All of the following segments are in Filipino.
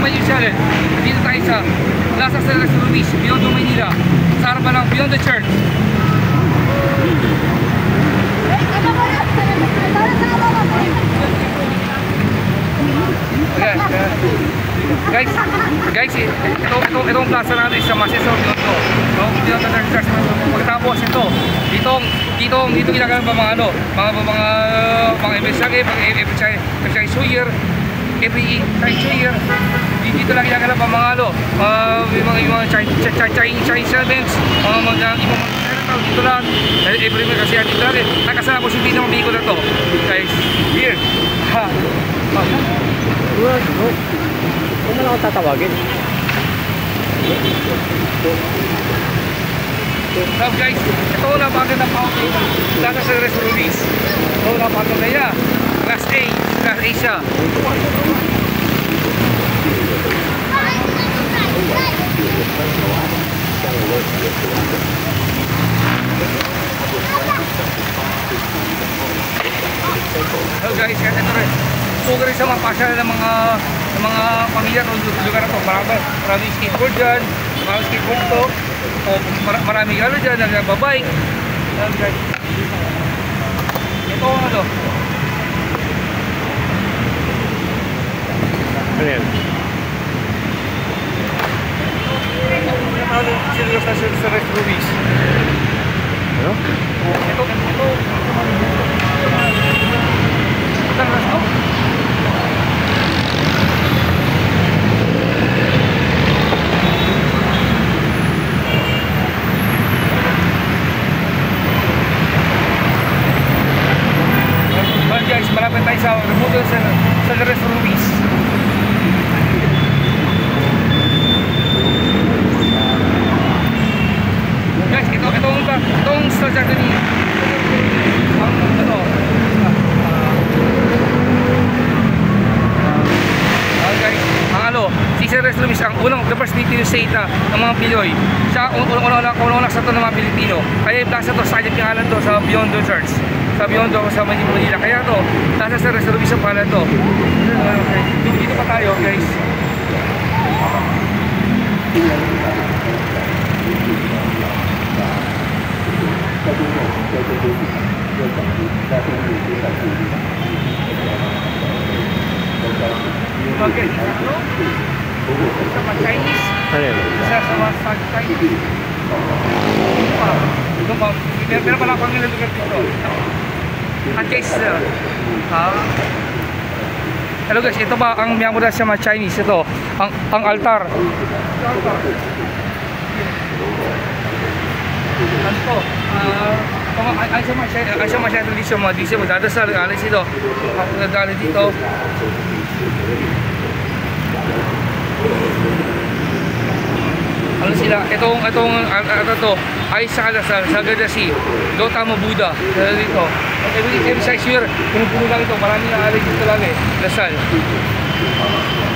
my new channel. Dito tayo sa Plaza San Luis, Biondo, Manila. Sa harapan ng Beyond the Church. Itong plaza natin sa Masisor Biondo. Beyond the Church. Pagkatapos ito, dito ginagawa pa mga mga emergency, every show year, every year, dito lang ginagawa pa mga mga Chinese events, mga ibang dito lang, every year kasi dito lang, nakasama ko si Tino Mabiko na to, guys, here, ha, Huwag mo lang ako tatawagin. So guys, ito na bagay ng fountain Plaza San Luis. Ito na bagay na yan, Class A, Class A siya. So guys, ito rin. Sugar rin sa mga pasya ng mga pamilya ng lugar na ito. Maraming skateboard dyan, maraming skateboard ito. O maraming ano dyan, nagbabike. Ayan guys. Ito ang ano. Ano yan? Ano sila sa Rest Ruiz? Ano? Ito. Ito ang resto? Guys, malapit tayo sa remote sa Rest Ruiz. Guys, itong store dyan ni guys, si Sir Rest Ruiz ang unang the first Filipino state ng mga Pinoy. Siya unang sa ito ng mga Pilipino. Kaya yung plaza to, sa kanyang pangalan to sa Beyond the Church. Sa Biondo sa Manila. Kaya to, nasa sa Reservis ang pala to. Dito pa tayo, guys. Okay. Sama Chinese. Ano yan? Sama Chinese. Ito pa. Meron pala akong nilalagay dito. Guys, hello guys, ito ba ang miyamura sa mga Chinese? Ito, ang altar. Ano to? Ay sa mga tradisyon, mga disyo, magdadasal, alis dito. Magdadali dito. Ano sila? Itong ano to? Ay sa kalasal, sa Gadasi, Gautama Buddha, dito. Every 6 year, puno lang ito, marami na alis dito lang lasal.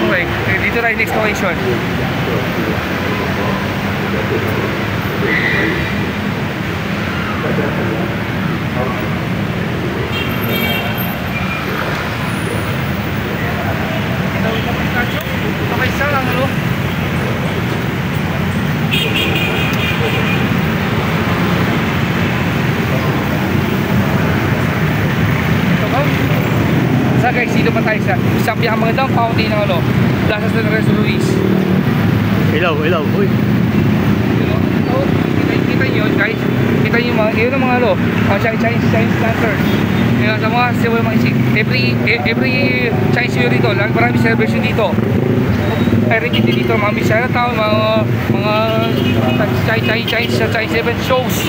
Okay, dito tayo next location. Okay, isa lang, ano? So guys, dito pa tayo sa pinakamagandang fountain ng ano, Plaza San Luis. Ilaw, uy. Kita nyo guys, kita nyo yun ang mga ano, Chinese lantern. Yun sa mga civil mga isip. Every Chinese year dito, marami celebration dito. Ay rin dito, mga misaya town, mga Chinese event shows.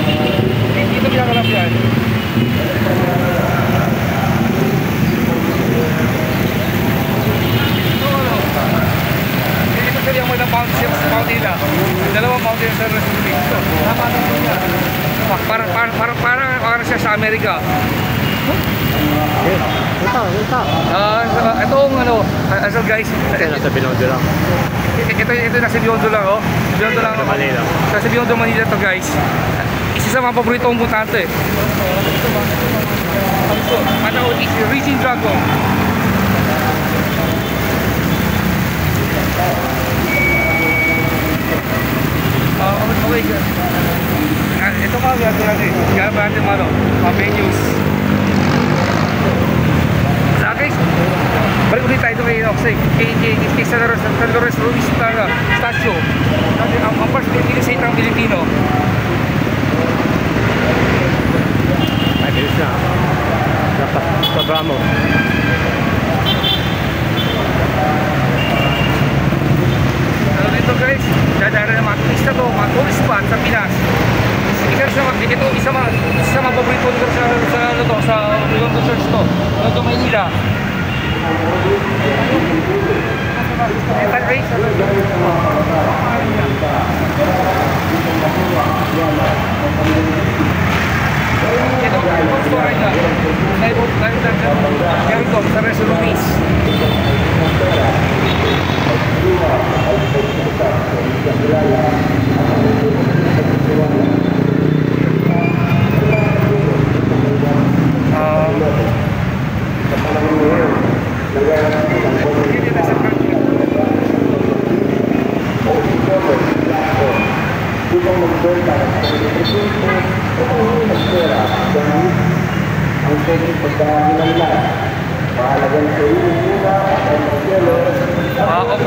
Dito pinakalap yan. Yung mga mountain nila, dalawang mountain sa Republic. Para siya sa Amerika. Itong ano, so guys, nasa Binondo lang. Ito nasa Biondo lang, oh. Biondo lang. Sa Manila. Sa Biondo, Manila to guys. Isa sa mga paborito kong punta eh. Ano, it's Raging Dragon. tayo doon kay San Lorenzo Ruiz statue. Ang first Pilipino ang Pilipino. Ay, bilis na. Dapat sobrang mo. Ano dito guys, dadara ng mga turista to, mga tourist spot sa Pinas. Isa mga paborito lugar sa Londo Church to, Londo Maynila. Ito ang story na. Meron doon sa Reso Ruiz.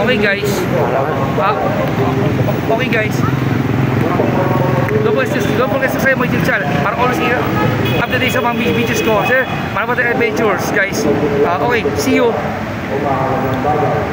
Okay guys. Okay guys. Don't forget to subscribe my YouTube channel para always update sa mga videos ko. Para pa adventures guys. Okay, see you.